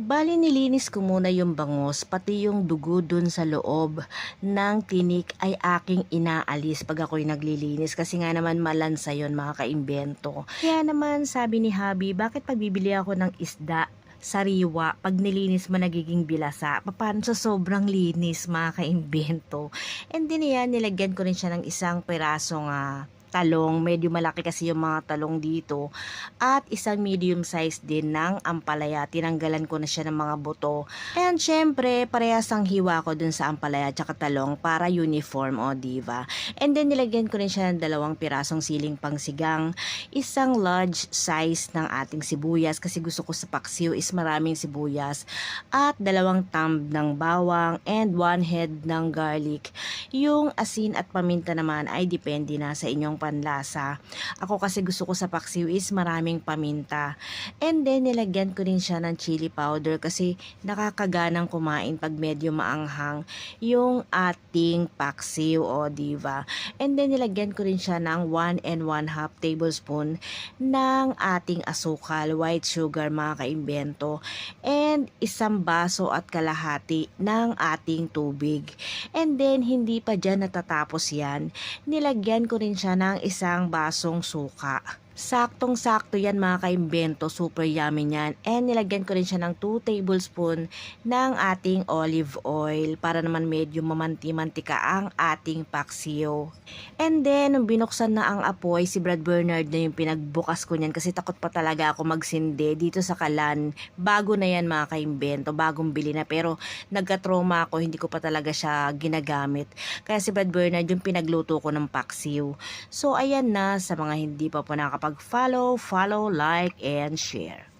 Bale nilinis ko muna yung bangus, pati yung dugo dun sa loob ng tinik ay aking inaalis 'pag ako'y naglilinis kasi nga naman malansa yun mga kaimbento. Kaya naman sabi ni hubby, bakit 'pag bibili ako ng isda, sariwa, 'pag nilinis mo nagiging bilasa, papaano sa sobrang linis mga kaimbento. And then yan, nilagyan ko rin siya ng isang pirasong talong, medyo malaki kasi yung mga talong dito, at isang medium size din ng ampalaya. Tinanggalan ko na siya ng mga buto. And syempre, parehas ang hiwa ko dun sa ampalaya at talong para uniform, o diva. And then nilagyan ko rin siya ng 2 pirasong siling pangsigang, isang large size ng ating sibuyas kasi gusto ko sa paksiw is maraming sibuyas, at 2 thumb ng bawang and 1 head ng garlic. Yung asin at paminta naman ay depende na sa inyong panlasa. Ako kasi gusto ko sa paksiw is maraming paminta. And then nilagyan ko rin siya ng chili powder kasi nakakaganang kumain pag medyo maanghang yung ating paksiw, o diva. And then nilagyan ko rin siya ng 1 1/2 tablespoon ng ating asukal, white sugar mga kaimbento, and 1 baso at kalahati ng ating tubig. And then hindi pa dyan natatapos yan, nilagyan ko rin siya ng 1 basong suka. Saktong-sakto yan mga kaimbento, super yummy yan. And nilagyan ko rin siya ng 2 tablespoon ng ating olive oil para naman medyo mamanti-mantika ang ating paksiyo. And then, nung binuksan na ang apoy, si Brad Bernard na yung pinagbukas ko niyan kasi takot pa talaga ako magsindi dito sa kalan. Bago na yan mga kaimbento, bagong bili na, pero nagka-trauma ako, hindi ko pa talaga siya ginagamit. Kaya si Brad Bernard yung pinagluto ko ng paksiw. So ayan na, sa mga hindi pa po nakapag-follow, like and share.